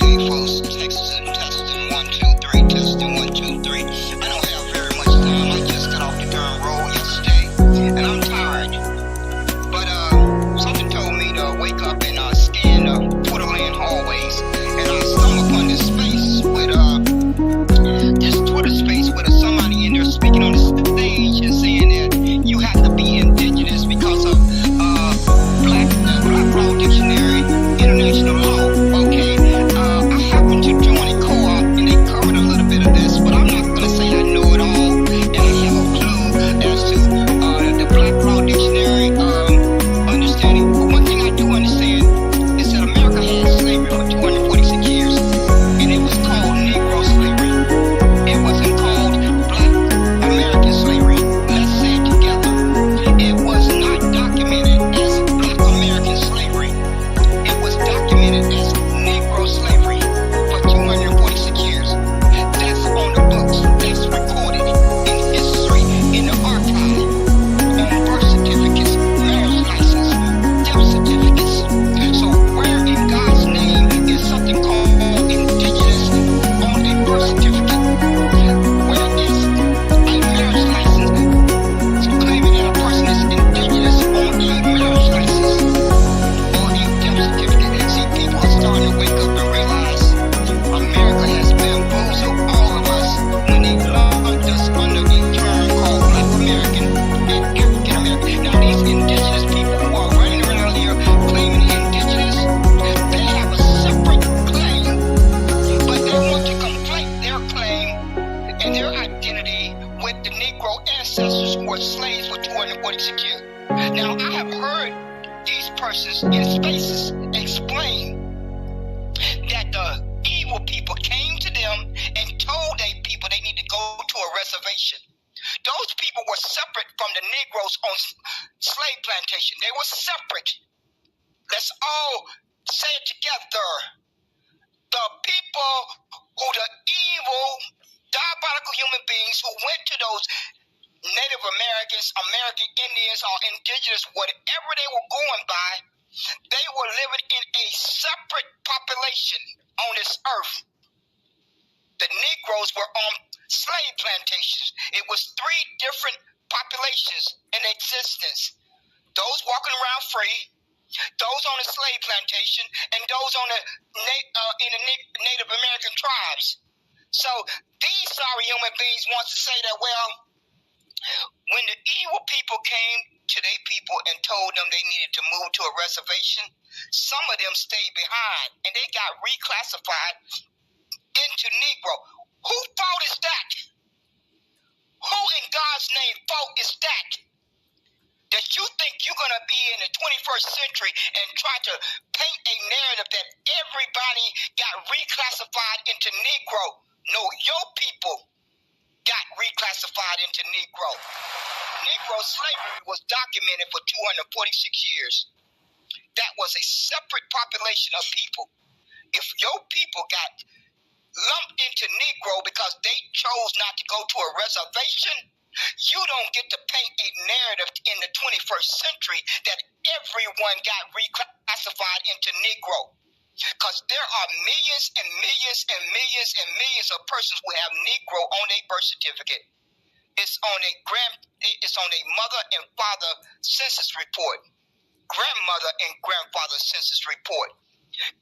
Okay, folks, testing, 1, 2, 3, testing, 1, 2, 3. I don't have very much time. I just got off the darn road yesterday, and I'm tired. But something told me to wake up and scan the Twitterland hallways, and I stumbled upon this space with this Twitter space with somebody in there speaking on the stage and saying that you have to be indigenous because of Black Law Dictionary, international law. Okay, I happened to join a co-op and they covered a little bit of this, but I'm not going to say I know it all and I have a clue as to the Black Law Dictionary understanding. But one thing I do understand is that America had slavery for 246 years, and it was called Negro slavery. It wasn't called Black American slavery. Let's say it together. It was not documented as Black American slavery. It was documented as Negro slavery for 246 years. That's on the books. That's recorded in history, in the archive, on birth certificates, marriage license, death certificates. So where in God's name is something called indigenous on a birth certificate? Where is a marriage license claiming that a person is indigenous on a marriage license or a death certificate? See, people are starting to wake up and realize America has bamboozled all of us when they lumped us under a term called Black American and African American. Now these indigenous people who are running around here claiming indigenous, they have a separate claim, but they want to conflate their claim and their identity with the Negro ancestors who were slaves for 246 years. Now I have heard these persons in spaces explain that the evil people came to them and told they people they need to go to a reservation. Those people were separate from the Negroes on slave plantation. They were separate. Let's all say it together. The people who the evil, diabolical human beings who went to those Native Americans, American Indians, or indigenous, whatever they were going by, they were living in a separate population on this earth. The Negroes were on slave plantations. It was three different populations in existence. Those walking around free, those on the slave plantation, and those on the in the Native American tribes. So these sorry human beings want to say that, well, when the evil people came to their people and told them they needed to move to a reservation, some of them stayed behind and they got reclassified into Negro. Whose fault is that? Who in God's name fault is that? That you think you're going to be in the 21st century and try to paint a narrative that everybody got reclassified into Negro. No, your people got reclassified into Negro. Negro slavery was documented for 246 years. That was a separate population of people. If your people got lumped into Negro because they chose not to go to a reservation, you don't get to paint a narrative in the 21st century that everyone got reclassified into Negro. Because there are millions and millions and millions and millions of persons who have Negro on their birth certificate. It's on a mother and father census report, grandmother and grandfather census report,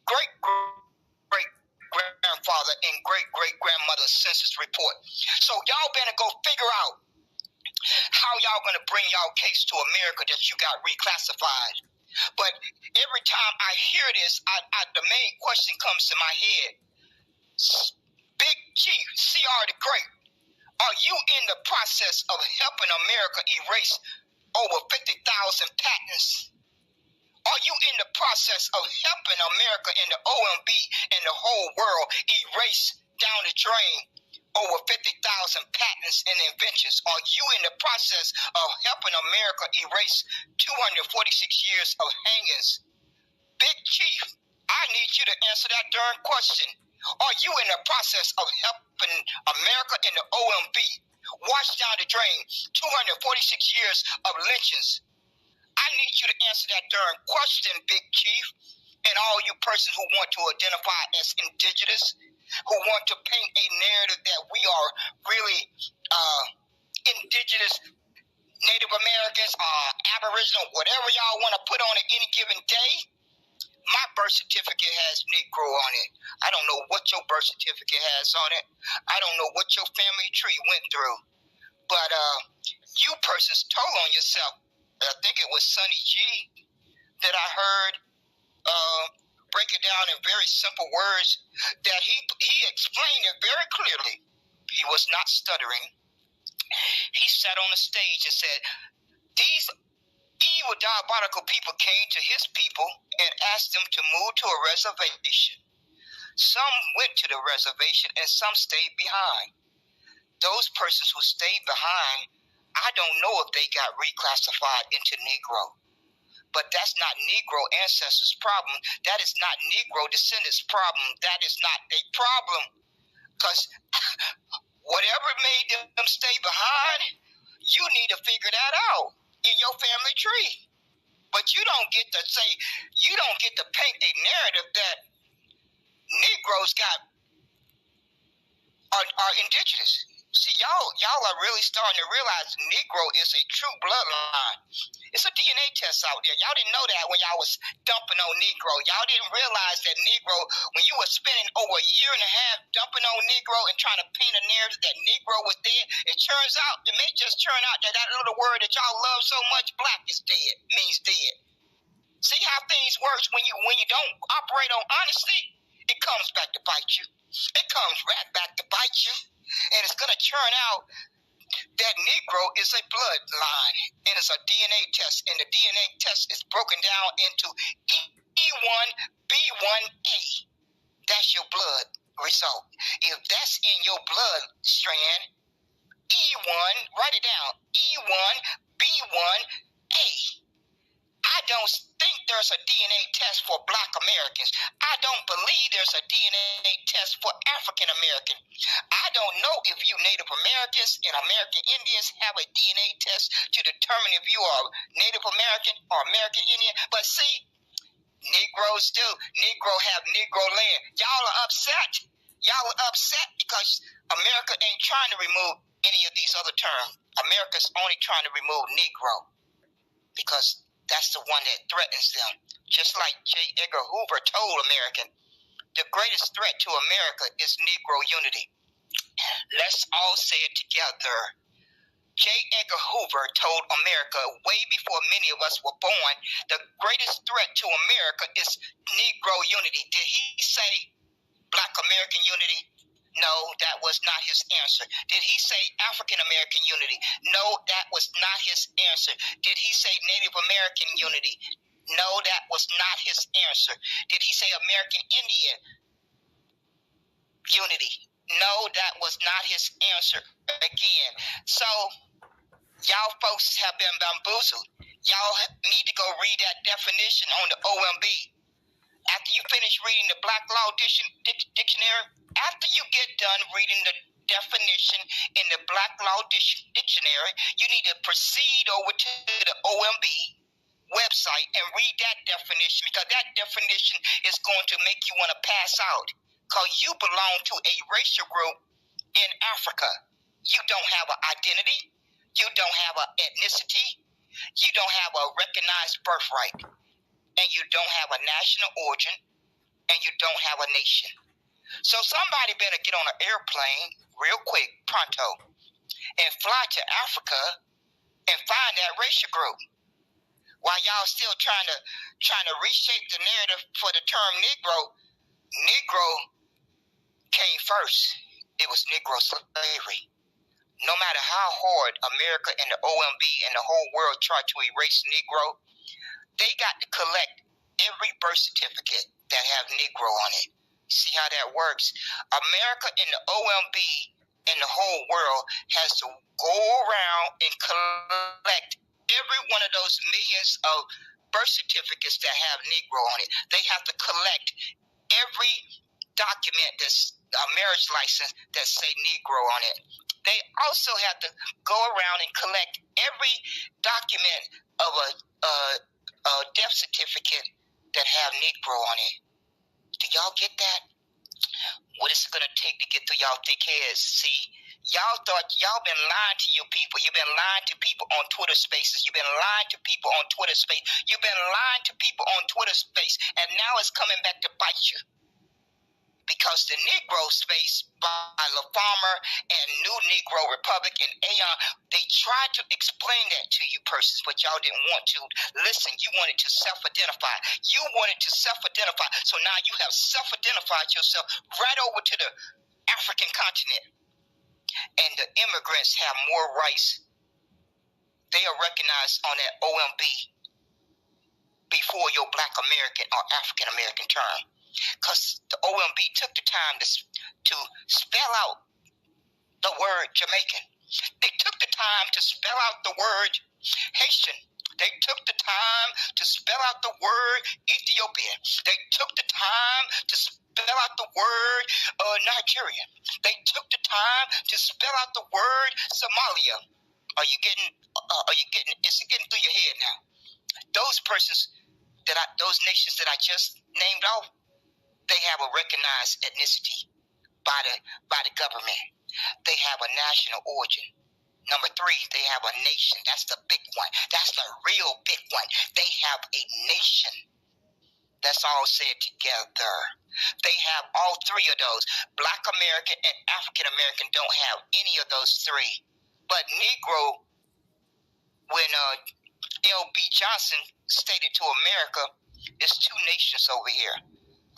great grandfather and great grandmother census report. So y'all better go figure out how y'all gonna bring y'all case to America that you got reclassified. But every time I hear this, the main question comes to my head. Big Chief, CR the Great, are you in the process of helping America erase over 50,000 patents? Are you in the process of helping America and the OMB and the whole world erase down the drain over 50,000 patents and inventions? Are you in the process of helping America erase 246 years of hangings? Big Chief, I need you to answer that darn question. Are you in the process of helping America and the OMB wash down the drain 246 years of lynchings? I need you to answer that darn question, Big Chief. And all you persons who want to identify as indigenous, who want to paint a narrative that we are really indigenous, Native Americans, Aboriginal, whatever y'all want to put on at any given day, my birth certificate has Negro on it. I don't know what your birth certificate has on it. I don't know what your family tree went through. But you persons told on yourself. I think it was Sonny G that I heard break it down in very simple words, that he explained it very clearly. He was not stuttering. He sat on the stage and said, these evil, diabolical people came to his people and asked them to move to a reservation. Some went to the reservation and some stayed behind. Those persons who stayed behind, I don't know if they got reclassified into Negro. But that's not Negro ancestors' problem. That is not Negro descendants' problem. That is not a problem. Because whatever made them stay behind, you need to figure that out in your family tree. But you don't get to say, you don't get to paint a narrative that Negroes are indigenous. See, y'all are really starting to realize Negro is a true bloodline. It's a DNA test out there. Y'all didn't know that when y'all was dumping on Negro. Y'all didn't realize that Negro, when you were spending over a year and a half dumping on Negro and trying to paint a narrative that Negro was dead, it turns out, it may just turn out that that little word that y'all love so much, black, is dead, means dead. See how things work when you don't operate on honesty? It comes back to bite you. It comes right back to bite you. And it's going to turn out that Negro is a bloodline, and it's a DNA test, and the DNA test is broken down into E1, B1A. That's your blood result. If that's in your blood strand, E1, write it down, E1, B1A. I don't think there's a DNA test for Black Americans. I don't believe there's a DNA test for African American. I don't know if you Native Americans and American Indians have a DNA test to determine if you are Native American or American Indian. But see, Negroes do. Negro have Negro land. Y'all are upset. Y'all are upset because America ain't trying to remove any of these other terms. America's only trying to remove Negro because that's the one that threatens them. Just like J. Edgar Hoover told American, the greatest threat to America is Negro unity. Let's all say it together. J. Edgar Hoover told America way before many of us were born, the greatest threat to America is Negro unity. Did he say Black American unity? No, that was not his answer. Did he say African American unity? No, that was not his answer. Did he say Native American unity? No, that was not his answer. Did he say American Indian unity? No, that was not his answer again. So, y'all folks have been bamboozled. Y'all need to go read that definition on the OMB. After you finish reading the Black Law Dictionary, after you get done reading the definition in the Black Law Dictionary, you need to proceed over to the OMB website and read that definition, because that definition is going to make you want to pass out, because you belong to a racial group in Africa. You don't have an identity. You don't have an ethnicity. You don't have a recognized birthright. And you don't have a national origin, and you don't have a nation. So somebody better get on an airplane real quick, pronto, and fly to Africa and find that racial group. While y'all still trying to reshape the narrative for the term Negro, Negro came first. It was Negro slavery. No matter how hard America and the OMB and the whole world tried to erase Negro, they got to collect every birth certificate that have Negro on it. See how that works? America and the OMB and the whole world has to go around and collect every one of those millions of birth certificates that have Negro on it. They have to collect every document that's a marriage license that say Negro on it. They also have to go around and collect every document of a death certificate that have Negro on it. Do y'all get that? What is it going to take to get through y'all thick heads? See, y'all thought y'all been lying to you people. You've been lying to people on Twitter Spaces. You've been lying to people on Twitter Space. You've been lying to people on Twitter Space, and now it's coming back to bite you. Because the Negro Space by La Farmer and New Negro Republic and Aeon, they tried to explain that to you persons, but y'all didn't want to listen. You wanted to self-identify. You wanted to self-identify. So now you have self-identified yourself right over to the African continent. And the immigrants have more rights. They are recognized on that OMB before your Black American or African American term. Because the OMB took the time to spell out the word Jamaican. They took the time to spell out the word Haitian. They took the time to spell out the word Ethiopian. They took the time to spell out the word Nigerian. They took the time to spell out the word Somalia. Is it getting through your head now? Those persons those nations that I just named off, they have a recognized ethnicity by the government. They have a national origin. Number 3, they have a nation. That's the big one. That's the real big one. They have a nation. That's all said together. They have all 3 of those. Black American and African American don't have any of those 3. But Negro, when L.B. Johnson stated to America, it's 2 nations over here.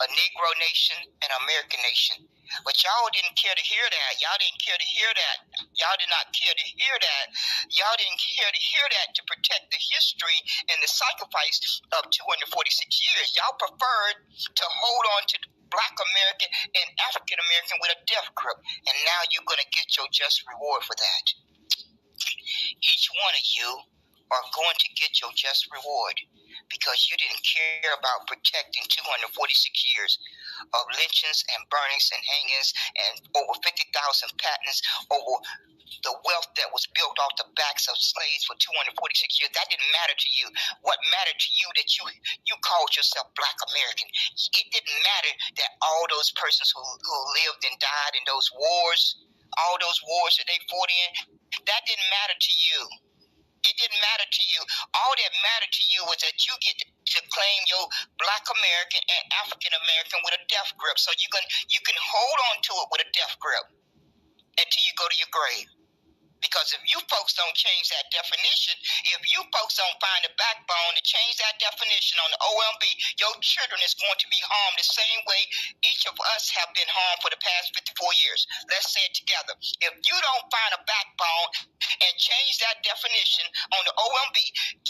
A Negro nation and an American nation. But y'all didn't care to hear that. Y'all didn't care to hear that. Y'all did not care to hear that. Y'all didn't care to hear that to protect the history and the sacrifice of 246 years. Y'all preferred to hold on to Black American and African American with a death grip. And now you're going to get your just reward for that. Each one of you are going to get your just reward, because you didn't care about protecting 246 years of lynchings and burnings and hangings and over 50,000 patents over the wealth that was built off the backs of slaves for 246 years. That didn't matter to you. What mattered to you that you called yourself Black American. It didn't matter that all those persons who lived and died in those wars, all those wars that they fought in, that didn't matter to you. It didn't matter to you. All that mattered to you was that you get to claim your Black American and African American with a death grip. So you can hold on to it with a death grip until you go to your grave. Because if you folks don't change that definition, if you folks don't find a backbone to change that definition on the OMB, your children is going to be harmed the same way each of us have been harmed for the past 54 years. Let's say it together. If you don't find a backbone and change that definition on the OMB,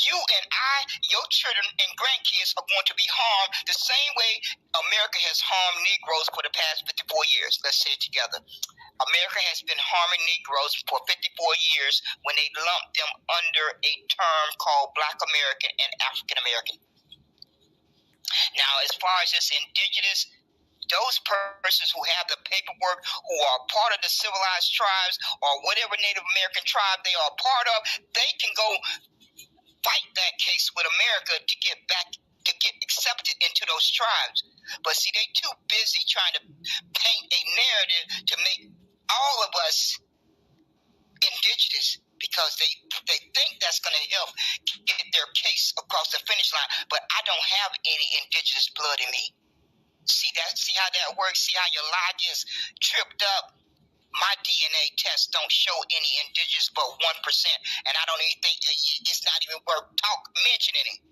you and I, your children and grandkids are going to be harmed the same way America has harmed Negroes for the past 54 years. Let's say it together. America has been harming Negroes for 54 years when they lumped them under a term called Black American and African American. Now, as far as this indigenous, those persons who have the paperwork, who are part of the civilized tribes or whatever Native American tribe they are part of, they can go fight that case with America to get accepted into those tribes. But see, they too busy trying to paint a narrative to make all of us indigenous, because they think that's going to help get their case across the finish line. But I don't have any indigenous blood in me. See how that works? See how your lie gets tripped up? My DNA test don't show any indigenous but 1%, and I don't even think it's not even worth mentioning it.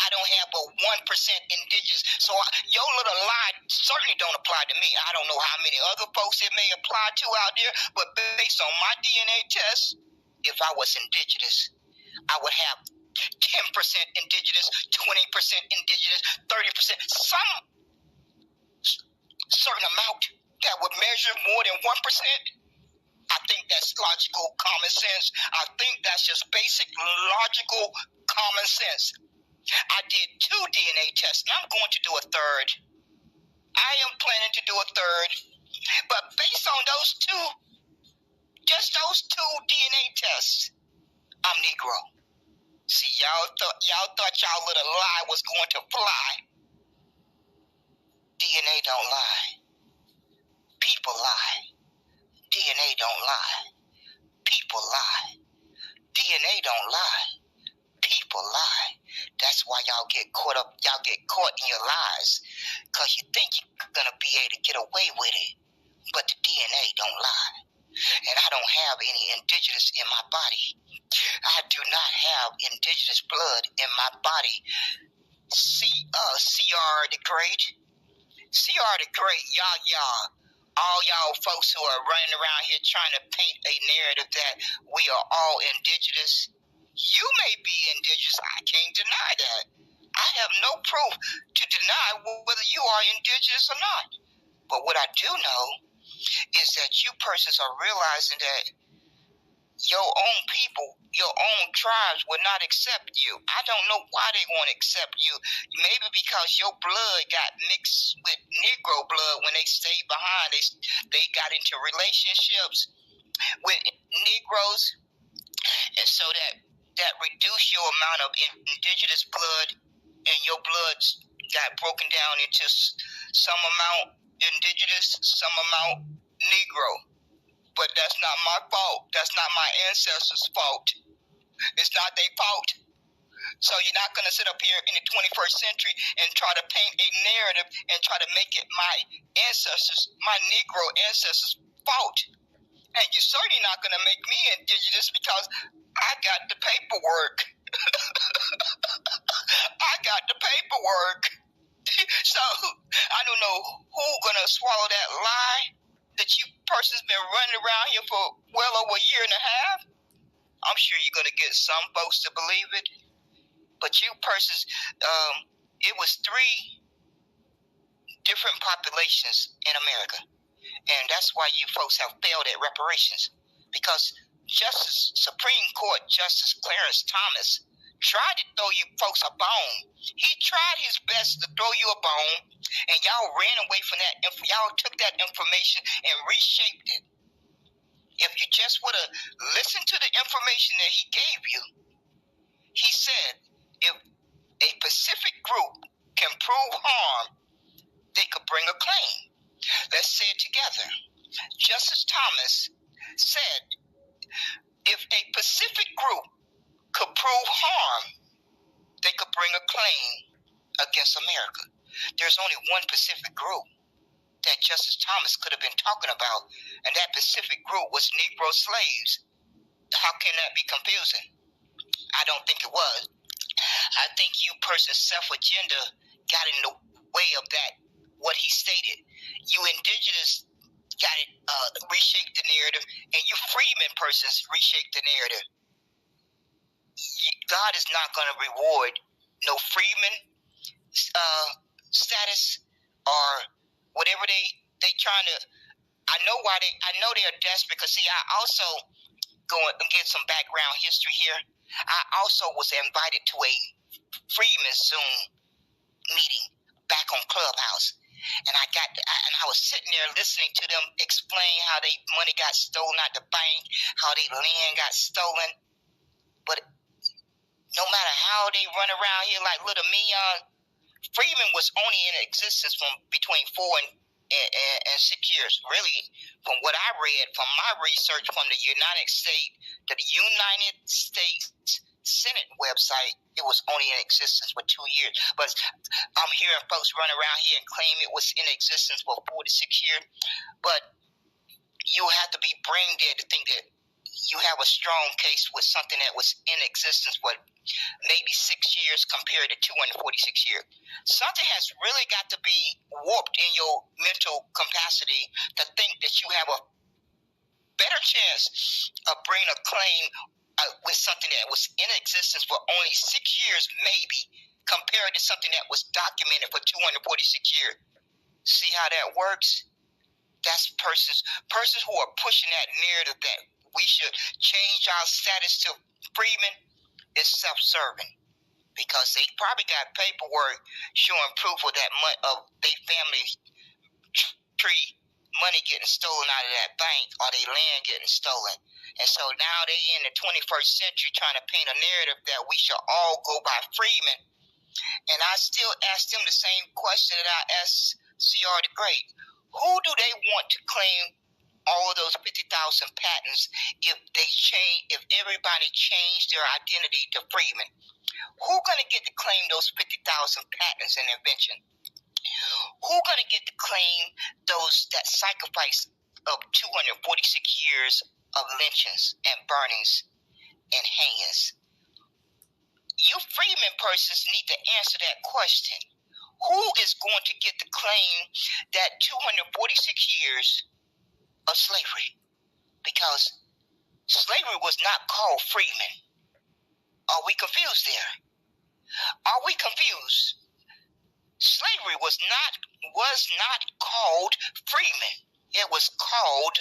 I don't have but 1% indigenous, so your little lie certainly don't apply to me. I don't know how many other folks it may apply to out there, but based on my DNA test, if I was indigenous, I would have 10% indigenous, 20% indigenous, 30%, some certain amount that would measure more than 1%. I think that's logical common sense. I think that's just basic logical common sense. I did 2 DNA tests, and I'm going to do a third. I am planning to do a third. But based on those 2, just those 2 DNA tests, I'm Negro. See, y'all thought y'all little lie was going to fly. don't lie. People lie. DNA don't lie. People lie. DNA don't lie. People lie. That's why y'all get caught up. Y'all get caught in your lies because you think you're going to be able to get away with it. But the DNA don't lie. And I don't have any indigenous in my body. I do not have indigenous blood in my body. CR the Great. CR the Great, y'all. All y'all folks who are running around here trying to paint a narrative that we are all indigenous. You may be indigenous. I can't deny that. I have no proof to deny whether you are indigenous or not. But what I do know is that you persons are realizing that your own people, your own tribes will not accept you. I don't know why they won't accept you. Maybe because your blood got mixed with Negro blood when they stayed behind. They got into relationships with Negroes, and so that reduced your amount of indigenous blood, and your blood got broken down into some amount indigenous, some amount Negro. But that's not my fault. That's not my ancestors' fault. It's not their fault. So you're not going to sit up here in the 21st century and try to paint a narrative and try to make it my ancestors, my Negro ancestors' fault. And you're certainly not going to make me indigenous because I got the paperwork. I got the paperwork. So I don't know who's going to swallow that lie that you persons been running around here for well over a year and a half. I'm sure you're going to get some folks to believe it. But you persons, it was 3 different populations in America. And that's why you folks have failed at reparations. Because Supreme Court Justice Clarence Thomas tried to throw you folks a bone. He tried his best to throw you a bone, and y'all ran away from that. Y'all took that information and reshaped it. If you just would have listened to the information that he gave you, he said if a Pacific group can prove harm, they could bring a claim. Let's say it together. Justice Thomas said if a Pacific group could prove harm, they could bring a claim against America. There's only one Pacific group that Justice Thomas could have been talking about, and that Pacific group was Negro slaves. How can that be confusing? I don't think it was. I think you person's self-agenda got in the way of that, what he stated. You indigenous got it, reshaped the narrative, and you freedmen persons reshaped the narrative. God is not going to reward no freedman status or whatever they trying to. I know they're desperate because see, I also go and get some background history here. I also was invited to a freedman Zoom meeting back on Clubhouse, and I was sitting there listening to them explain how their money got stolen out the bank, how their land got stolen, but no matter how they run around here like little Mion, freedmen was only in existence from between 4 and 6 years. Really, from what I read from my research from the United States Senate website, it was only in existence for 2 years. But I'm hearing folks run around here and claim it was in existence for 4 to 6 years. But you have to be brain dead to think that you have a strong case with something that was in existence for maybe 6 years compared to 246 years. Something has really got to be warped in your mental capacity to think that you have a better chance of bringing a claim with something that was in existence for only 6 years maybe compared to something that was documented for 246 years. See how that works? That's persons who are pushing that narrative that we should change our status to freemen is self-serving because they probably got paperwork showing proof of that of their family tree money getting stolen out of that bank or their land getting stolen. And so now they in the 21st century trying to paint a narrative that we should all go by freemen. And I still ask them the same question that I asked CR the Great. Who do they want to claim all of those 50,000 patents if everybody changed their identity to freemen? Who gonna get to claim those 50,000 patents and invention? Who gonna get to claim that sacrifice of 246 years of lynchings and burnings and hangings? You freeman persons need to answer that question. Who is going to get to claim that 246 years of slavery? Because slavery was not called freeman. Are we confused there? Are we confused? Slavery was not called freeman. It was called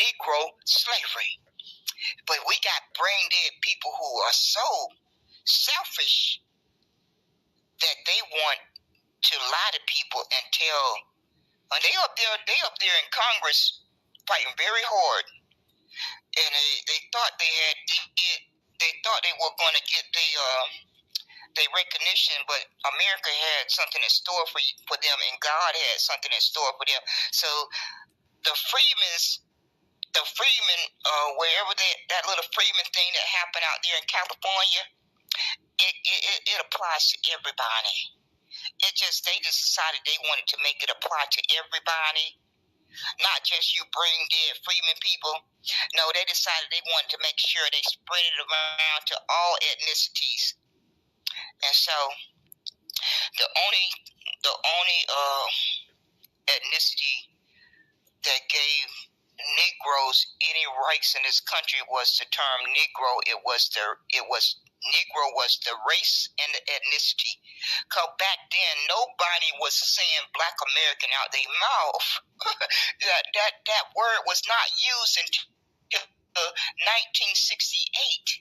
Negro slavery. But we got brain dead people who are so selfish that they want to lie to people and tell. And they up there in Congress fighting very hard, and they thought they thought they were going to get their recognition, but America had something in store for them, and God had something in store for them. So the freemen, wherever that little freeman thing that happened out there in California, it applies to everybody. They just decided they wanted to make it apply to everybody, not just you brain dead freeman people. No, they decided they wanted to make sure they spread it around to all ethnicities. And so the only ethnicity that gave Negroes any rights in this country was the term Negro. Negro was the race and the ethnicity. Because back then, nobody was saying Black American out their mouth. that word was not used until 1968.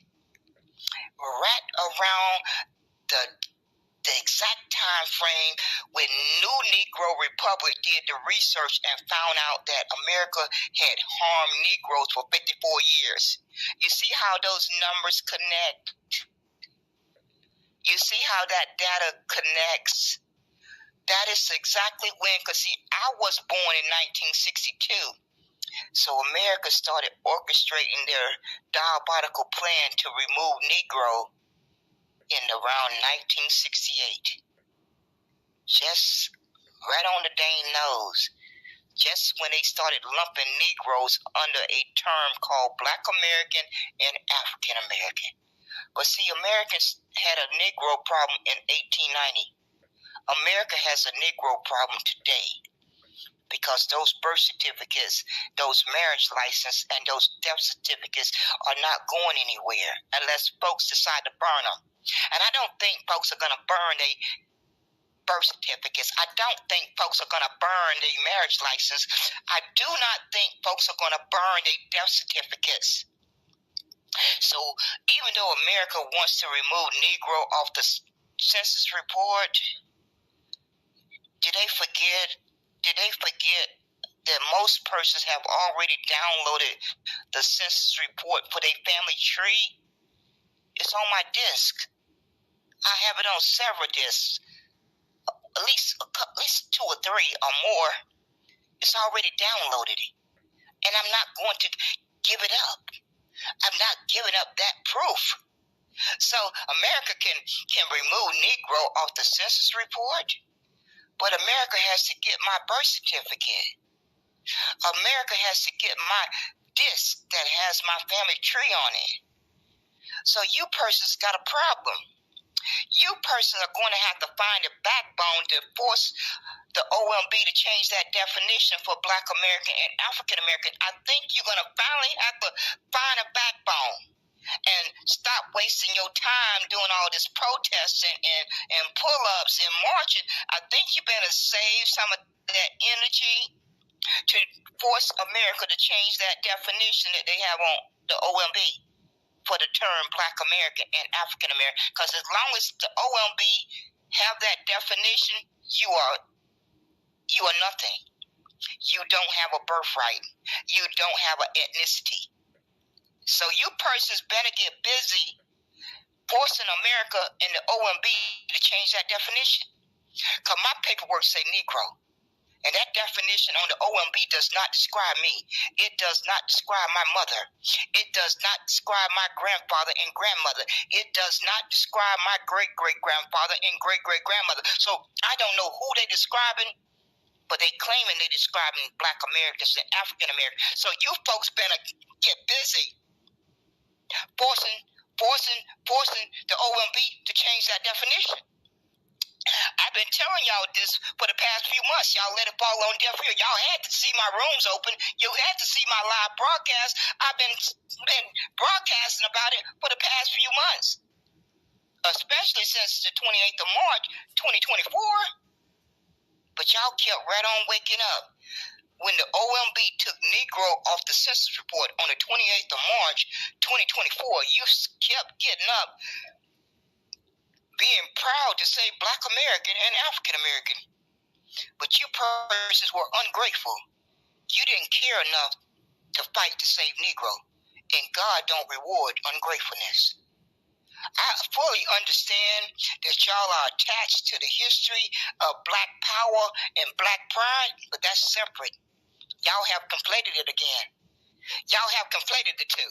Right around the exact time frame when New Negro Republic did the research and found out that America had harmed Negroes for 54 years. You see how those numbers connect? You see how that data connects? That is exactly when, because see, I was born in 1962. So America started orchestrating their diabolical plan to remove Negro in around 1968. Just right on the dang nose. Just when they started lumping Negroes under a term called Black American and African American. But see, Americans had a Negro problem in 1890. America has a Negro problem today because those birth certificates, those marriage licenses, and those death certificates are not going anywhere unless folks decide to burn them. And I don't think folks are going to burn their birth certificates. I don't think folks are going to burn their marriage license. I do not think folks are going to burn their death certificates. So even though America wants to remove Negro off the Census Report, did they forget that most persons have already downloaded the Census Report for their family tree? It's on my disk. I have it on several disks, at least 2 or 3 or more. It's already downloaded, and I'm not going to give it up. I'm not giving up that proof. So America can remove Negro off the Census Report, but America has to get my birth certificate. America has to get my disc that has my family tree on it. So you persons got a problem. You persons are going to have to find a backbone to force the OMB to change that definition for Black American and African American. I think you're going to finally have to find a backbone and stop wasting your time doing all this protesting and pull-ups and marching. I think you better save some of that energy to force America to change that definition that they have on the OMB for the term Black American and African American. Because as long as the OMB have that definition, you are nothing. You don't have a birthright. You don't have an ethnicity. So you persons better get busy forcing America and the OMB to change that definition. Because my paperwork say Negro. And that definition on the OMB does not describe me. It does not describe my mother. It does not describe my grandfather and grandmother. It does not describe my great-great-grandfather and great-great-grandmother. So I don't know who they're describing, but they claiming they're describing Black Americans and African Americans. So you folks better get busy forcing the OMB to change that definition. I've been telling y'all this for the past few months. Y'all let it fall on deaf ear. Y'all had to see my rooms open. You had to see my live broadcast. I've been broadcasting about it for the past few months, especially since the 28th of March, 2024. But y'all kept right on waking up. When the OMB took Negro off the Census Report on the 28th of March, 2024, you kept getting up, being proud to say Black American and African American. But you persons were ungrateful. You didn't care enough to fight to save Negro. And God don't reward ungratefulness. I fully understand that y'all are attached to the history of Black power and Black pride, but that's separate. Y'all have conflated it again. Y'all have conflated the two.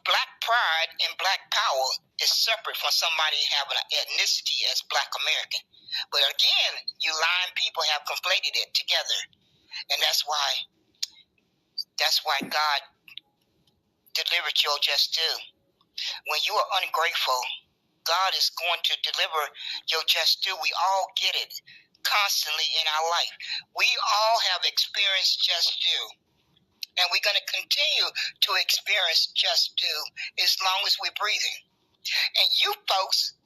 Black pride and Black power is separate from somebody having an ethnicity as Black American. But again, you lying people have conflated it together. And that's why God delivered your just due. When you are ungrateful, God is going to deliver your just due. We all get it constantly in our life. We all have experienced just due. And we're going to continue to experience just due as long as we're breathing. And you folks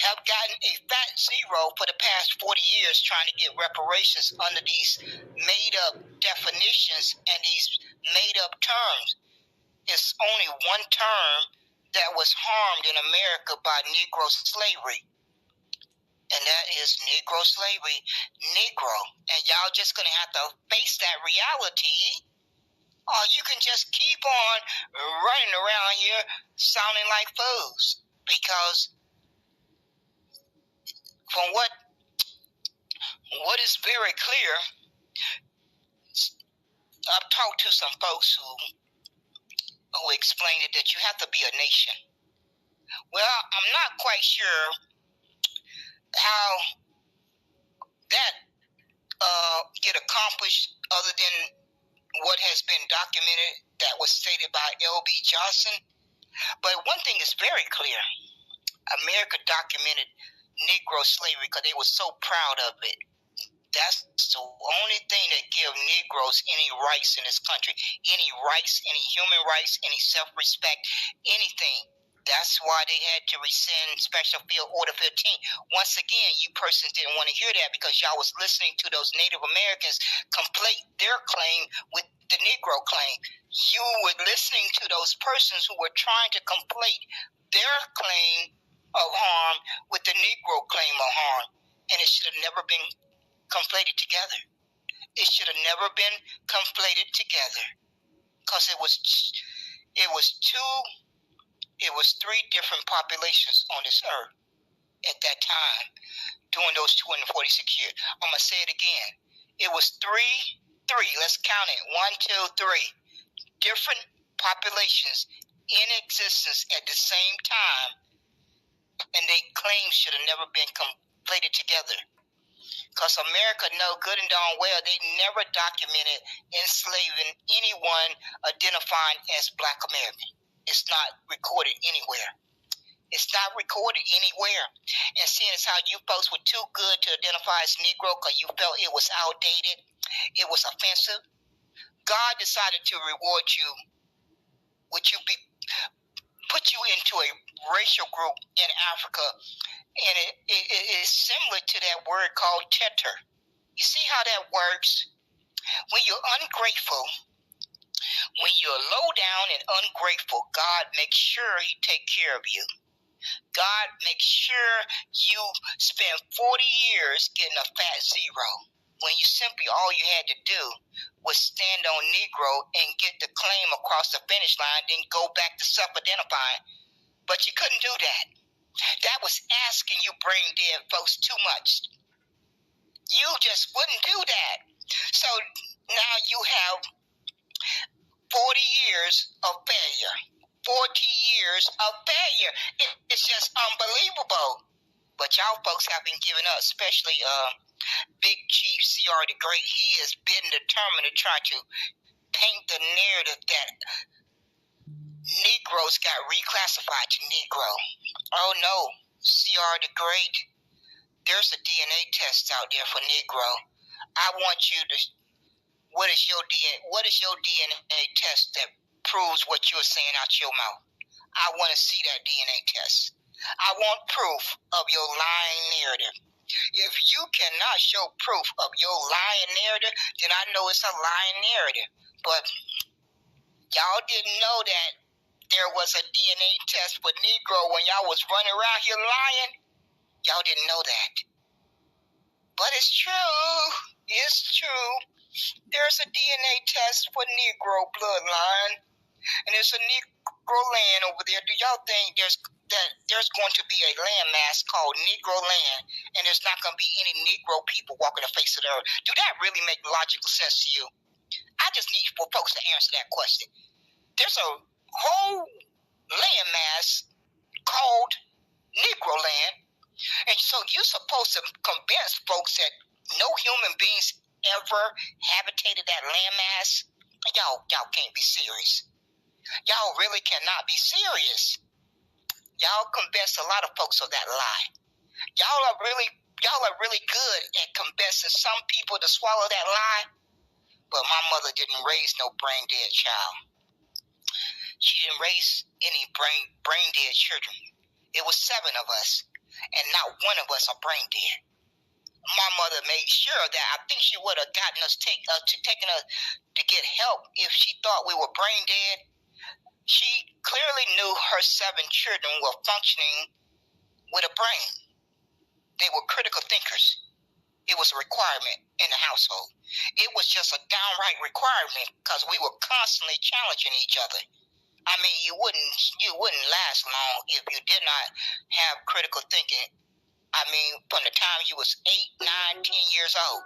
have gotten a fat zero for the past 40 years trying to get reparations under these made-up definitions and these made-up terms. It's only one term that was harmed in America by Negro slavery. And that is Negro slavery, Negro. And y'all just going to have to face that reality, or you can just keep on running around here sounding like fools. Because from what is very clear, I've talked to some folks who explained it that you have to be a nation. Well, I'm not quite sure how that get accomplished other than what has been documented that was stated by L.B. Johnson. But one thing is very clear. America documented Negro slavery because they were so proud of it. That's the only thing that gives Negroes any rights in this country. Any rights, any human rights, any self-respect, anything. That's why they had to rescind Special Field Order 15. Once again, you persons didn't want to hear that because y'all was listening to those Native Americans conflate their claim with the Negro claim. You were listening to those persons who were trying to conflate their claim of harm with the Negro claim of harm. And it should have never been conflated together. It should have never been conflated together because it was three different populations on this earth at that time during those 246 years. I'm going to say it again. It was three, let's count it, 1, 2, 3, different populations in existence at the same time, and they claims should have never been conflated together. Because America know good and darn well they never documented enslaving anyone identifying as Black American. It's not recorded anywhere. It's not recorded anywhere. And seeing as how you folks were too good to identify as Negro because you felt it was outdated, it was offensive, God decided to reward you put you into a racial group in Africa, and it is similar to that word called tetter. You see how that works? When you're ungrateful, when you're low down and ungrateful, God makes sure He take care of you. God makes sure you spend 40 years getting a fat zero when you simply all you had to do was stand on Negro and get the claim across the finish line, then go back to self-identifying. But you couldn't do that. That was asking you brain dead folks too much. You just wouldn't do that. So now you have 40 years of failure. 40 years of failure. It's just unbelievable. But y'all folks have been giving up, especially Big Chief CR the Great. He has been determined to try to paint the narrative that Negroes got reclassified to Negro. Oh no, CR the Great, there's a DNA test out there for Negro. I want you to, what is your DNA test that proves what you're saying out your mouth? I want to see that DNA test. I want proof of your lying narrative. If you cannot show proof of your lying narrative, then I know it's a lying narrative. But y'all didn't know that there was a DNA test for Negro when y'all was running around here lying. Y'all didn't know that. But it's true. It's true. There's a DNA test for Negro bloodline. And there's a Negro land over there. Do y'all think there's going to be a landmass called Negro land, and there's not going to be any Negro people walking the face of the earth? Do that really make logical sense to you? I just need for folks to answer that question. There's a whole landmass called Negro land, and so you're supposed to convince folks that no human beings ever habitated that landmass. Y'all can't be serious. Y'all really cannot be serious. Y'all convince a lot of folks of that lie. Y'all are really good at convincing some people to swallow that lie. But my mother didn't raise no brain dead child. She didn't raise any brain dead children. It was 7 of us, and not one of us are brain dead. My mother made sure that I think she would have gotten us taken us to get help if she thought we were brain dead. She clearly knew her 7 children were functioning with a brain. They were critical thinkers. It was a requirement in the household. It was just a downright requirement because we were constantly challenging each other. I mean, you wouldn't last long if you did not have critical thinking. I mean, from the time you was 8, 9, 10 years old.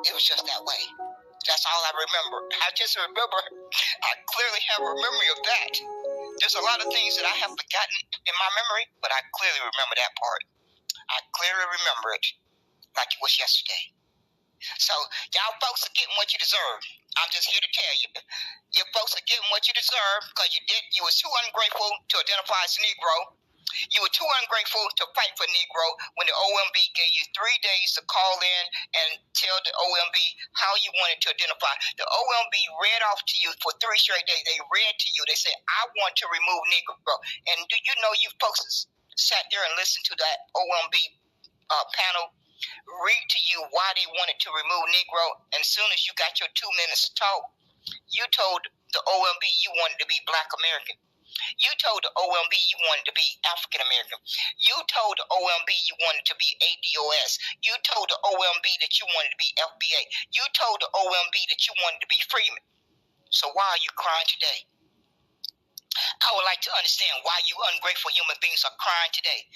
It was just that way. That's all I remember. I clearly have a memory of that. There's a lot of things that I have forgotten in my memory, but I clearly remember that part. I clearly remember it like it was yesterday. So, y'all folks are getting what you deserve. I'm just here to tell you. You folks are getting what you deserve because you were too ungrateful to identify as Negro. You were too ungrateful to fight for Negro when the OMB gave you 3 days to call in and tell the OMB how you wanted to identify. The OMB read off to you for 3 straight days. They read to you. They said, I want to remove Negro. And do you know you folks sat there and listened to that OMB panel read to you why they wanted to remove Negro? And as soon as you got your 2 minutes to talk, you told the OMB you wanted to be Black American. You told the OMB you wanted to be African American. You told the OMB you wanted to be ADOS. You told the OMB that you wanted to be FBA. You told the OMB that you wanted to be Freeman. So why are you crying today? I would like to understand why you ungrateful human beings are crying today.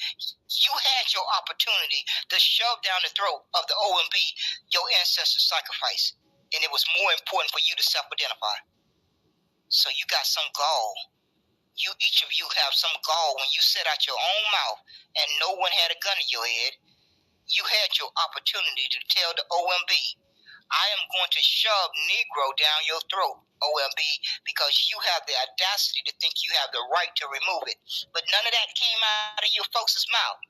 You had your opportunity to shove down the throat of the OMB your ancestors' sacrifice, and it was more important for you to self-identify. So you got some gall. Each of you have some gall when you said out your own mouth and no one had a gun to your head. You had your opportunity to tell the OMB, I am going to shove Negro down your throat, OMB, because you have the audacity to think you have the right to remove it. But none of that came out of your folks' mouth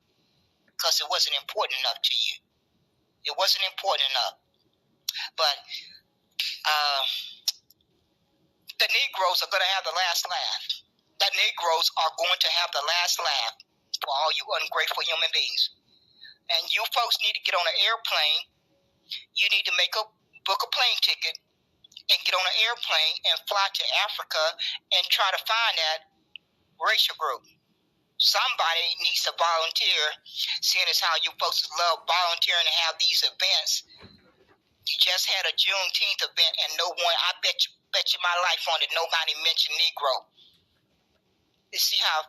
because it wasn't important enough to you. It wasn't important enough. But the Negroes are going to have the last laugh. The Negroes are going to have the last laugh for all you ungrateful human beings. And you folks need to get on an airplane. You need to book a plane ticket and get on an airplane and fly to Africa and try to find that racial group. Somebody needs to volunteer, seeing as how you folks love volunteering to have these events. You just had a Juneteenth event and no one, I bet you my life on it, nobody mentioned Negro. You see how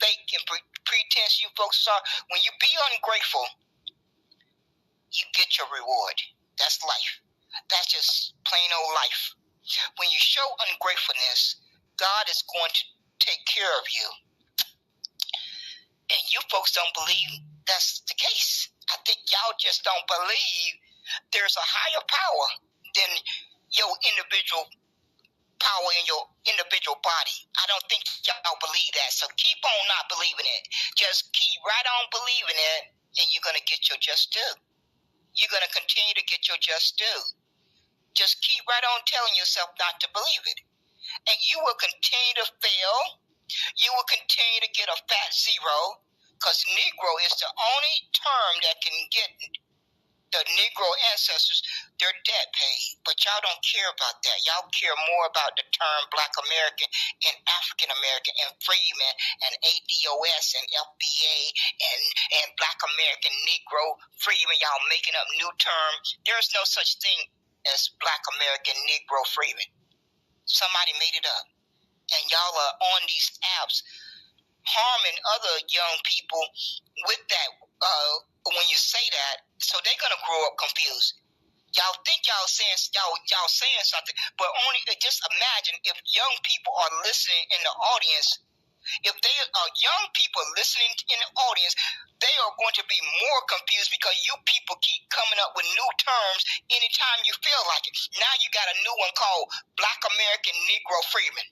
fake and pretense you folks are? When you be ungrateful, you get your reward. That's life. That's just plain old life. When you show ungratefulness, God is going to take care of you. And you folks don't believe that's the case. I think y'all just don't believe there's a higher power than your individual power in your individual body. I don't think y'all believe that. So keep on not believing it. Just keep right on believing it, and you're going to get your just due. You're going to continue to get your just due. Just keep right on telling yourself not to believe it. And you will continue to fail. You will continue to get a fat zero, because Negro is the only term that can get the Negro ancestors their debt paid. But y'all don't care about that. Y'all care more about the term Black American and African American and Freeman and ADOS and FBA and Black American Negro Freeman. Y'all making up new terms. There's no such thing as Black American Negro Freeman. Somebody made it up. And y'all are on these apps harming other young people with that when you say that, so they're gonna grow up confused. Y'all think y'all saying something, but only just imagine if young people are listening in the audience. If they are young people listening in the audience, they are going to be more confused because you people keep coming up with new terms anytime you feel like it. Now you got a new one called Black American Negro Freeman.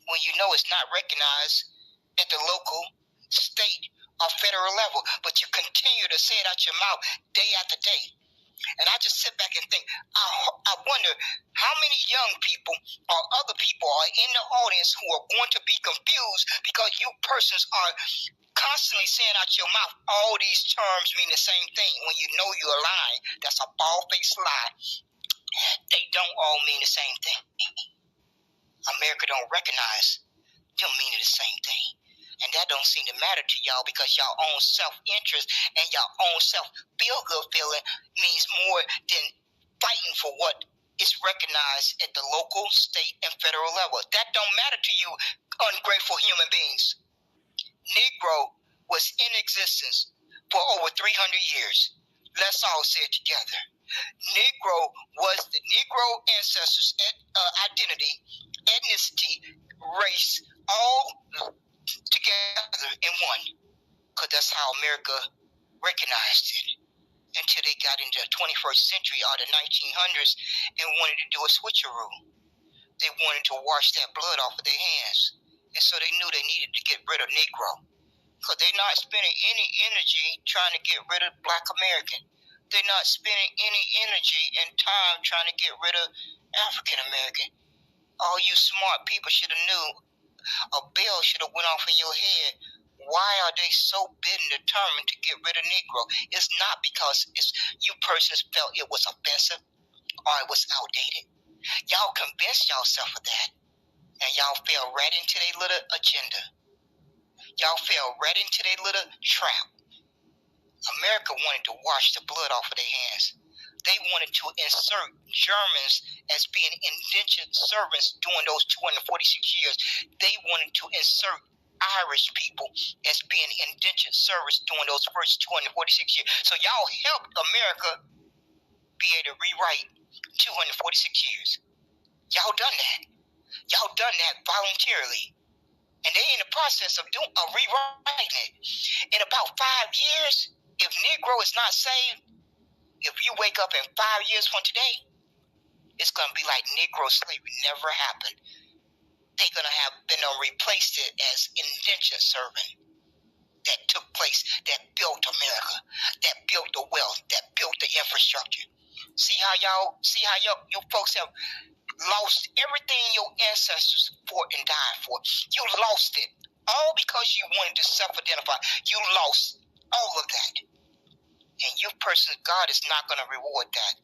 When you know it's not recognized at the local, state, or federal level, but you continue to say it out your mouth day after day. And I just sit back and think, I wonder how many young people or other people are in the audience who are going to be confused because you persons are constantly saying out your mouth all these terms mean the same thing when you know you're lying. That's a bald-faced lie. They don't all mean the same thing. America don't recognize them meaning the same thing. And that don't seem to matter to y'all because y'all own self-interest and y'all own self-feel-good feeling means more than fighting for what is recognized at the local, state, and federal level. That don't matter to you, ungrateful human beings. Negro was in existence for over 300 years. Let's all say it together. Negro was the Negro ancestors' identity, ethnicity, race, all together in one, because that's how America recognized it until they got into the 21st century or the 1900s and wanted to do a switcheroo. They wanted to wash that blood off of their hands, and so they knew they needed to get rid of Negro, because they're not spending any energy trying to get rid of Black American. They're not spending any energy and time trying to get rid of African American. All you smart people should have knew a bell should have went off in your head. Why are they so bent and determined to get rid of Negro? It's not because you persons felt it was offensive or it was outdated. Y'all convinced yourself of that, and y'all fell right into their little agenda. Y'all fell right into their little trap. America wanted to wash the blood off of their hands. They wanted to insert Germans as being indentured servants during those 246 years. They wanted to insert Irish people as being indentured servants during those first 246 years. So y'all helped America be able to rewrite 246 years. Y'all done that. Y'all done that voluntarily. And they in the process of rewriting it. In about 5 years, if Negro is not saved, if you wake up in 5 years from today, it's going to be like Negro slavery never happened. They're going to have been replaced it as indentured servant that took place, that built America, that built the wealth, that built the infrastructure. See how you folks have lost everything your ancestors fought and died for. You lost it all because you wanted to self-identify. You lost all of that. And you persons, God is not going to reward that.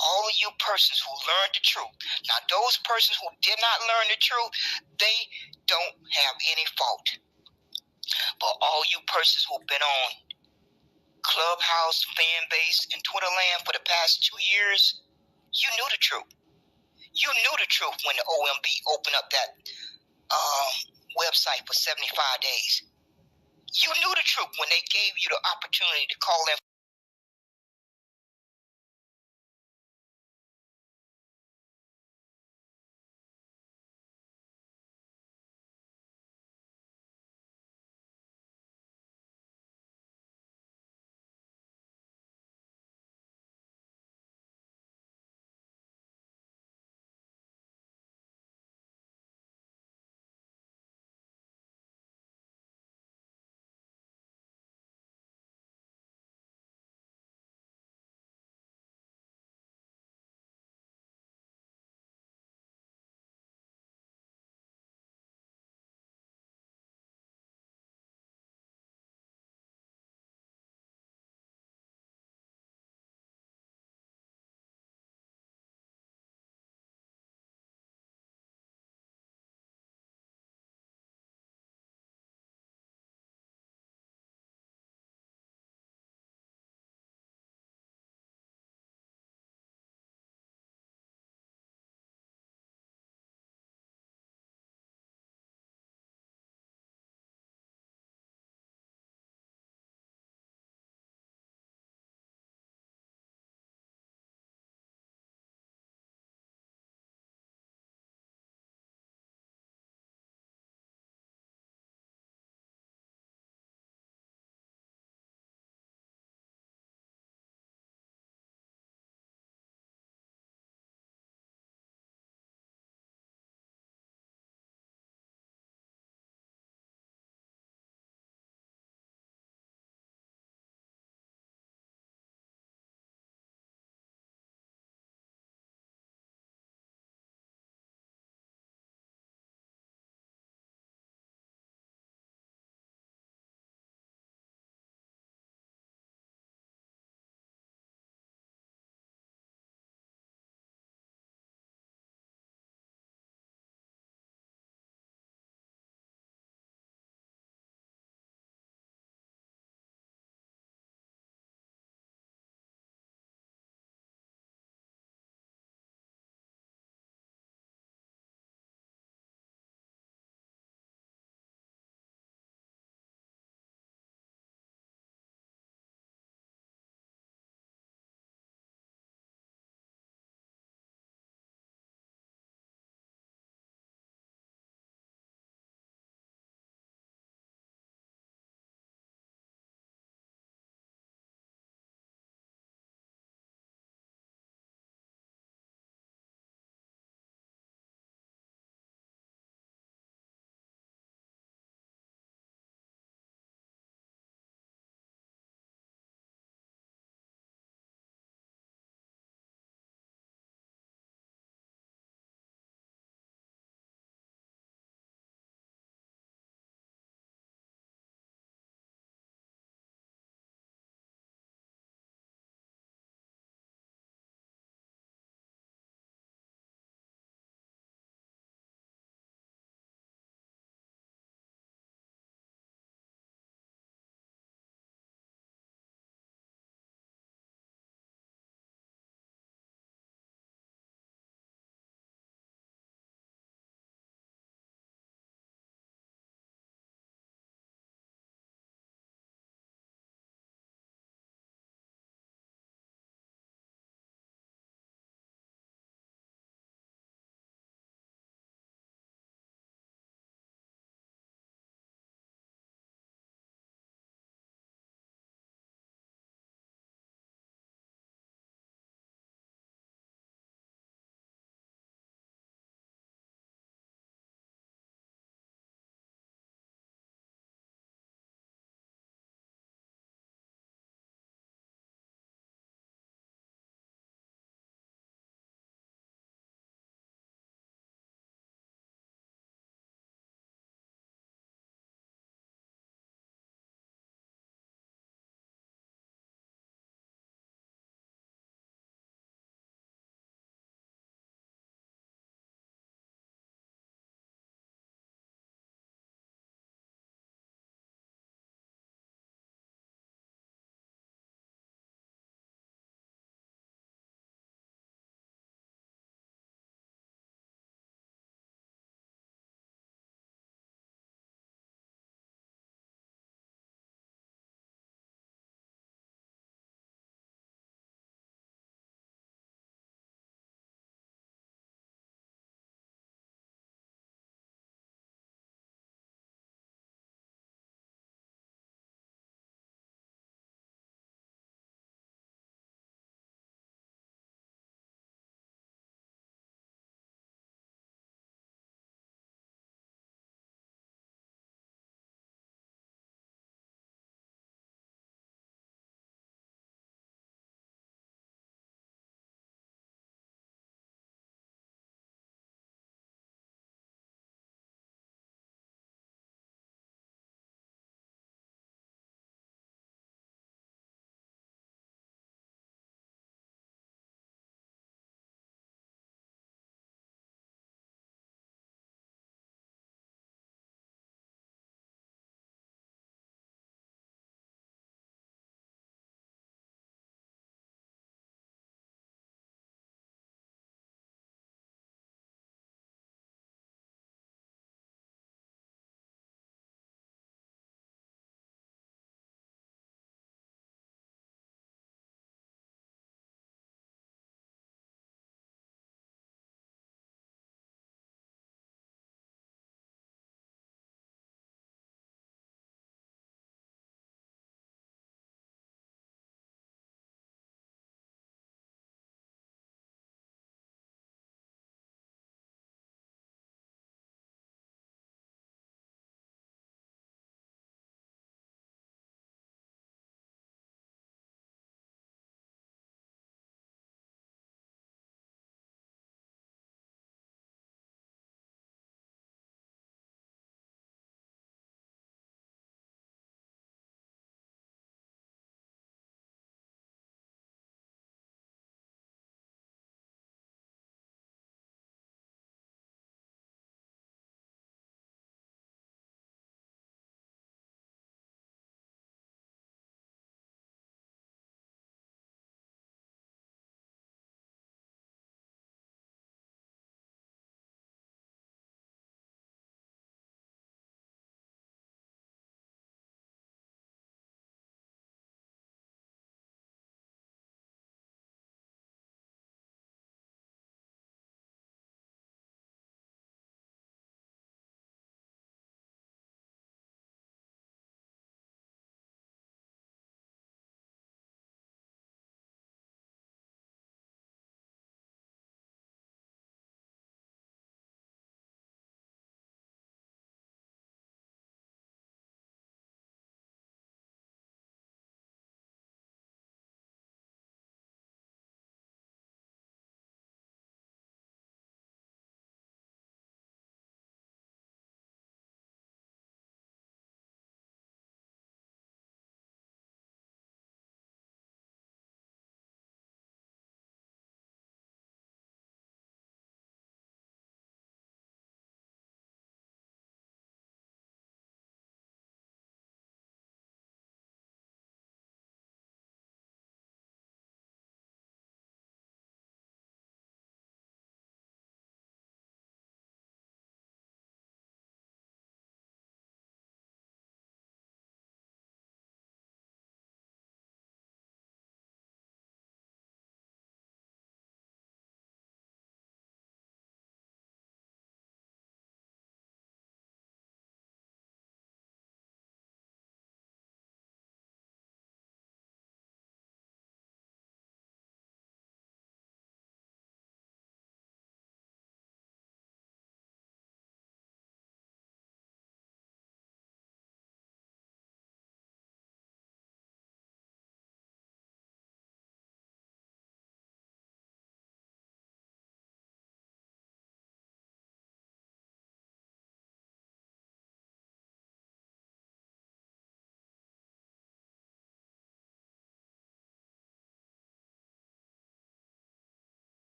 All of you persons who learned the truth. Now, those persons who did not learn the truth, they don't have any fault. But all you persons who've been on Clubhouse, fan base, and Twitter land for the past 2 years, you knew the truth. You knew the truth when the OMB opened up that website for 75 days. You knew the truth when they gave you the opportunity to call in